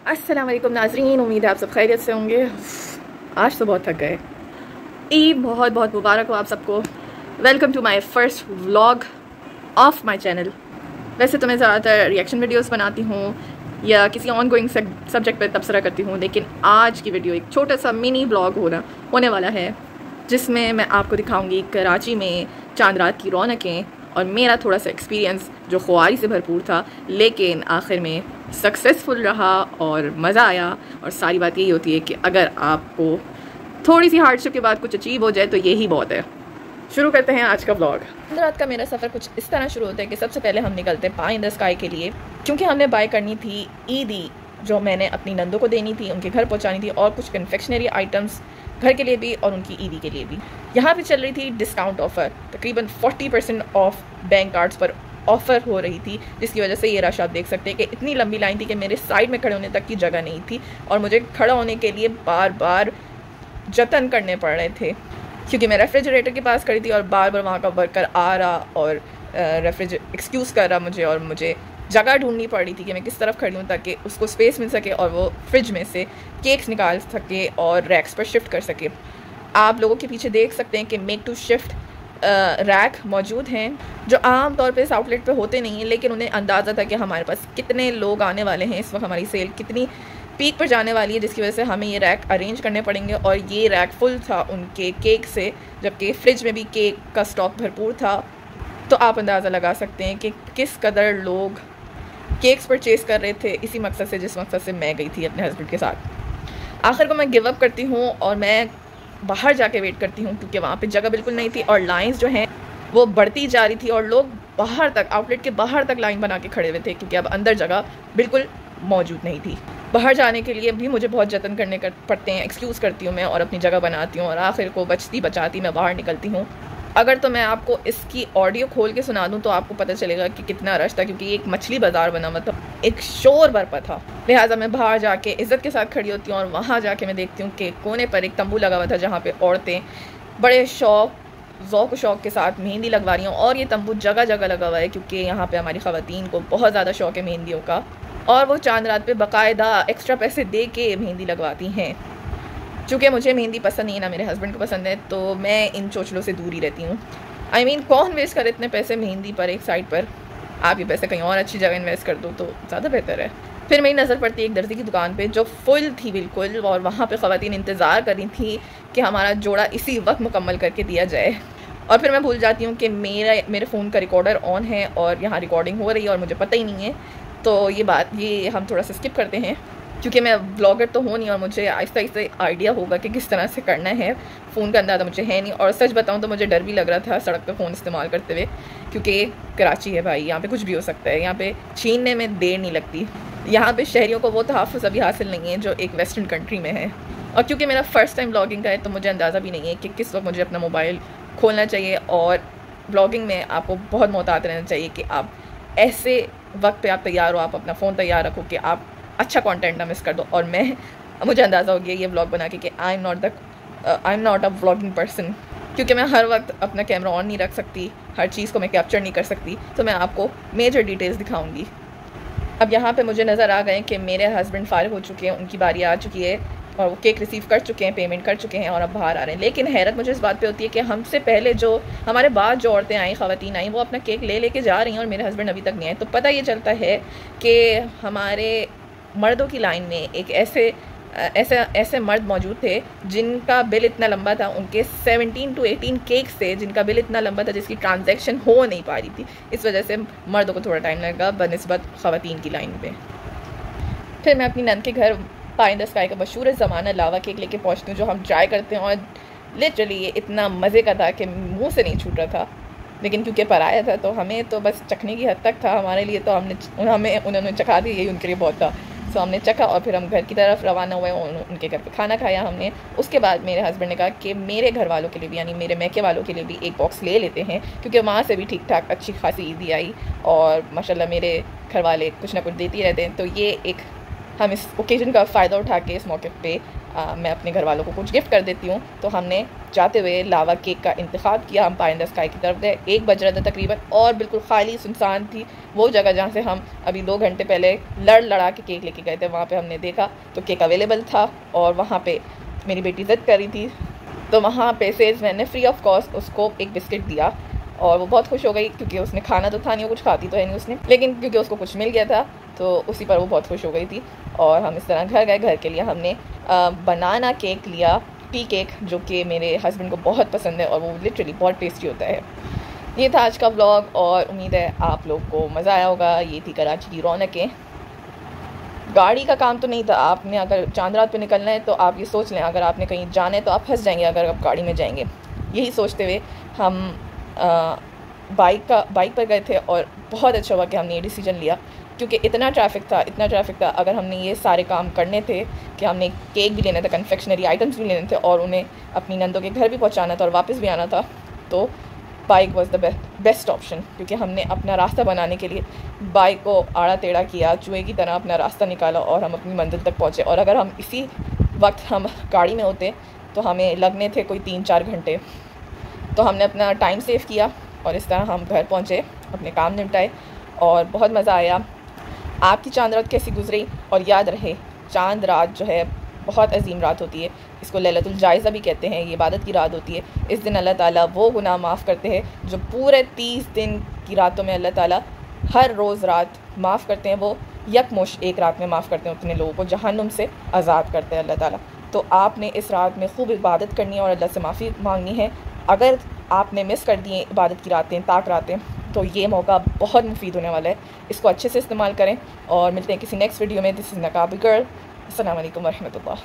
अस्सलाम वालेकुम नाज़रीन, उम्मीद है आप सब खैरियत से होंगे। आज तो बहुत थक गए। ईद बहुत बहुत मुबारक हो आप सबको। Welcome to my first vlog of my channel. वैसे तो मैं ज़्यादातर रिएक्शन वीडियोस बनाती हूँ या किसी ऑनगोइंग सब्जेक्ट पर तबसरा करती हूँ, लेकिन आज की वीडियो एक छोटा सा मिनी व्लॉग होने वाला है, जिसमें मैं आपको दिखाऊँगी कराची में चांद रात की रौनकें और मेरा थोड़ा सा एक्सपीरियंस जो ख्वारी से भरपूर था लेकिन आखिर में सक्सेसफुल रहा और मज़ा आया। और सारी बात यही होती है कि अगर आपको थोड़ी सी हार्डशिप के बाद कुछ अचीव हो जाए तो यही बहुत है। शुरू करते हैं आज का व्लॉग। रात का मेरा सफ़र कुछ इस तरह शुरू होता है कि सबसे पहले हम निकलते हैं पाई इन द स्काई के लिए, क्योंकि हमने बाय करनी थी ईदी जो मैंने अपनी नंदों को देनी थी, उनके घर पहुंचानी थी, और कुछ कन्फेक्शनरी आइटम्स घर के लिए भी और उनकी ईदी के लिए भी। यहाँ पे चल रही थी डिस्काउंट ऑफ़र, तकरीबन 40% ऑफ बैंक कार्ड्स पर ऑफ़र हो रही थी, जिसकी वजह से ये रश आप देख सकते हैं कि इतनी लंबी लाइन थी कि मेरे साइड में खड़े होने तक की जगह नहीं थी और मुझे खड़ा होने के लिए बार बार जतन करने पड़ रहे थे, क्योंकि मैं रेफ्रिजरेटर के पास खड़ी थी और बार बार वहाँ का वर्कर आ रहा और एक्सक्यूज़ कर रहा मुझे, और मुझे जगह ढूंढनी पड़ रही थी कि मैं किस तरफ खड़ी हूँ ताकि उसको स्पेस मिल सके और वो फ्रिज में से केक्स निकाल सके और रैक्स पर शिफ्ट कर सके। आप लोगों के पीछे देख सकते हैं कि मेक टू शिफ्ट रैक मौजूद हैं, जो आम तौर पे इस आउटलेट पे होते नहीं हैं, लेकिन उन्हें अंदाज़ा था कि हमारे पास कितने लोग आने वाले हैं, इस वक्त हमारी सेल कितनी पीक पर जाने वाली है, जिसकी वजह से हमें ये रैक अरेंज करने पड़ेंगे। और ये रैक फुल था उनके केक से, जबकि फ्रिज में भी केक का स्टॉक भरपूर था। तो आप अंदाज़ा लगा सकते हैं कि किस कदर लोग केक्स परचेज़ कर रहे थे इसी मकसद से जिस मकसद से मैं गई थी अपने हस्बैंड के साथ। आखिर को मैं गिव अप करती हूँ और मैं बाहर जाके वेट करती हूँ, क्योंकि वहाँ पे जगह बिल्कुल नहीं थी और लाइंस जो हैं वो बढ़ती जा रही थी और लोग बाहर तक, आउटलेट के बाहर तक लाइन बना के खड़े हुए थे, क्योंकि अब अंदर जगह बिल्कुल मौजूद नहीं थी। बाहर जाने के लिए भी मुझे बहुत जतन करने पड़ते हैं, एक्सक्यूज़ करती हूँ मैं और अपनी जगह बनाती हूँ और आखिर को बचती बचाती मैं बाहर निकलती हूँ। अगर तो मैं आपको इसकी ऑडियो खोल के सुना दूं तो आपको पता चलेगा कि कितना रश था, क्योंकि एक मछली बाज़ार बना हुआ था, एक शोर बरपा था। लिहाजा मैं बाहर जाके इज़्ज़त के साथ खड़ी होती हूँ और वहाँ जाके मैं देखती हूँ कि कोने पर एक तंबू लगा हुआ था जहाँ पे औरतें बड़े ज़ौक़ शौक़ के साथ मेहंदी लगवा रही हैं। और ये तंबू जगह जगह लगा हुआ है क्योंकि यहाँ पर हमारी ख़वातीन को बहुत ज़्यादा शौक़ है मेहंदियों का, और वो चांद रात पर बाकायदा एक्स्ट्रा पैसे दे के मेहंदी लगवाती हैं। चूँकि मुझे मेहंदी पसंद नहीं है, ना मेरे हस्बैंड को पसंद है, तो मैं इन चोचलों से दूर ही रहती हूँ। I mean, कौन वेस्ट करे इतने पैसे मेहंदी पर एक साइड पर? आप ये पैसे कहीं और अच्छी जगह इन्वेस्ट कर दो तो ज़्यादा बेहतर है। फिर मेरी नज़र पड़ती है एक दर्जी की दुकान पे जो फुल थी बिल्कुल, और वहाँ पे ख़वातीन इंतज़ार कर रही थी कि हमारा जोड़ा इसी वक्त मुकम्मल करके दिया जाए। और फिर मैं भूल जाती हूँ कि मेरे फ़ोन का रिकॉर्डर ऑन है और यहाँ रिकॉर्डिंग हो रही है और मुझे पता ही नहीं है। तो ये हम थोड़ा सा स्किप करते हैं, क्योंकि मैं ब्लॉगर तो हूँ नहीं और मुझे आहिस्ता आहिस्ता आइडिया होगा कि किस तरह से करना है। फ़ोन का अंदाज़ा मुझे है नहीं, और सच बताऊँ तो मुझे डर भी लग रहा था सड़क पे फ़ोन इस्तेमाल करते हुए, क्योंकि कराची है भाई, यहाँ पे कुछ भी हो सकता है। यहाँ पे छीनने में देर नहीं लगती। यहाँ पे शहरियों को वो तहफ़्फ़ुज़ अभी हासिल नहीं है जो एक वेस्टर्न कंट्री में है। और क्योंकि मेरा फ़र्स्ट टाइम ब्लॉगिंग का है तो मुझे अंदाज़ा भी नहीं है कि किस वक्त मुझे अपना मोबाइल खोलना चाहिए। और ब्लॉगिंग में आपको बहुत मोहतात रहना चाहिए कि आप ऐसे वक्त पर आप तैयार हो, आप अपना फ़ोन तैयार रखो कि आप अच्छा कंटेंट ना मिस कर दो। और मुझे अंदाज़ा हो गया ये व्लॉग बना के कि I am not a vlogging person, क्योंकि मैं हर वक्त अपना कैमरा ऑन नहीं रख सकती, हर चीज़ को मैं कैप्चर नहीं कर सकती। तो मैं आपको मेजर डिटेल्स दिखाऊंगी। अब यहाँ पे मुझे नज़र आ गए कि मेरे हस्बैंड फ़ारिग हो चुके हैं, उनकी बारी आ चुकी है और वो केक रिसीव कर चुके हैं, पेमेंट कर चुके हैं और अब बाहर आ रहे हैं। लेकिन हैरत मुझे इस बात पे होती है कि हमसे पहले जो हमारे बाद जो औरतें आई, ख़वातीन आई, वो अपना केक लेके जा रही हैं और मेरे हस्बैंड अभी तक नहीं आए। तो पता ये चलता है कि हमारे मर्दों की लाइन में एक ऐसे मर्द मौजूद थे जिनका बिल इतना लंबा था, उनके 17 to 18 केक्स थे जिनका बिल इतना लंबा था जिसकी ट्रांजैक्शन हो नहीं पा रही थी। इस वजह से मर्दों को थोड़ा टाइम लगा बनिस्बत ख़वातीन की लाइन पे। फिर मैं अपनी नंद के घर पाई इन द स्काई का मशहूर ज़माना लावा केक लेके पहुँचती हूँ, जो हम ट्राई करते हैं, और लिटरली ये इतना मज़े का था कि मुँह से नहीं छूट रहा था। लेकिन क्योंकि पराया था तो हमें तो बस चखने की हद तक था, हमारे लिए तो उन्होंने चखा दी, यही उनके लिए बहुत था। सो हमने चखा और फिर हम घर की तरफ रवाना हुए, उनके घर पे खाना खाया हमने। उसके बाद मेरे हस्बैंड ने कहा कि मेरे घर वालों के लिए भी, यानी मेरे मैके वालों के लिए भी एक बॉक्स ले लेते हैं, क्योंकि वहाँ से भी ठीक ठाक अच्छी खासी ईदी आई और माशाल्लाह मेरे घर वाले कुछ ना कुछ देती रहते हैं। तो ये एक हम इस ओकेजन का फ़ायदा उठा के इस मौके पे मैं अपने घर वालों को कुछ गिफ्ट कर देती हूँ। तो हमने जाते हुए लावा केक का इंतखाब किया। हम पाई इन द स्काई की तरफ गए, 1 बज रहा था तकरीबन, और बिल्कुल खाली सुनसान थी वो जगह जहाँ से हम अभी 2 घंटे पहले लड़ा के केक लेके गए थे। वहाँ पे हमने देखा तो केक अवेलेबल था, और वहाँ पे मेरी बेटी ज़िद कर रही थी, तो वहाँ पे से मैंने फ्री ऑफ कॉस्ट उसको एक बिस्किट दिया, और वो बहुत खुश हो गई क्योंकि उसने खाना तो था नहीं, वो कुछ खाती तो है नहीं उसने, लेकिन क्योंकि उसको कुछ मिल गया था तो उसी पर वो बहुत खुश हो गई थी। और हम इस तरह घर गए। घर के लिए हमने बनाना केक लिया, टी केक, जो कि मेरे हस्बैंड को बहुत पसंद है और वो लिटरली बहुत टेस्टी होता है। ये था आज का व्लॉग, और उम्मीद है आप लोग को मज़ा आया होगा। ये थी कराची की रौनकें। गाड़ी का काम तो नहीं था। आपने अगर चांद रात पे निकलना है तो आप ये सोच लें, अगर आपने कहीं जाना है तो आप फंस जाएंगे अगर आप गाड़ी में जाएंगे। यही सोचते हुए हम बाइक पर गए थे, और बहुत अच्छा हुआ कि हमने ये डिसीजन लिया, क्योंकि इतना ट्रैफिक था। अगर हमने ये सारे काम करने थे कि हमने केक भी लेना था, कन्फेक्शनरी आइटम्स भी लेने थे, और उन्हें अपनी नंदों के घर भी पहुंचाना था और वापस भी आना था, तो bike was the best option. क्योंकि हमने अपना रास्ता बनाने के लिए बाइक को आड़ा टेढ़ा किया, चूहे की तरह अपना रास्ता निकाला, और हम अपनी मंजिल तक पहुँचे। और अगर हम इसी वक्त हम गाड़ी में होते तो हमें लगने थे कोई 3-4 घंटे। तो हमने अपना टाइम सेव किया, और इस तरह हम घर पहुँचे, अपने काम निपटाए, और बहुत मज़ा आया। आपकी चांद रात कैसी गुजरी? और याद रहे, चांद रात जो है बहुत अजीम रात होती है। इसको लैलतुल जायज़ा भी कहते हैं। ये इबादत की रात होती है। इस दिन अल्लाह ताला वो गुनाह माफ़ करते हैं जो पूरे 30 दिन की रातों में अल्लाह ताला हर रोज़ रात माफ़ करते हैं। वो यकमुश एक रात में माफ़ करते हैं उतने लोगों को, जहन्नुम से आज़ाद करते हैं अल्लाह ताला। तो आपने इस रात में खूब इबादत करनी है और अल्लाह से माफ़ी मांगनी है। अगर आपने मिस कर दी इबादत की रातें, ताक रातें, तो ये मौका बहुत मुफीद होने वाला है। इसको अच्छे से इस्तेमाल करें, और मिलते हैं किसी नेक्स्ट वीडियो में। दिस इज़ नकाब गर्ल। अस्सलाम वालेकुम वरहमतुल्लाह।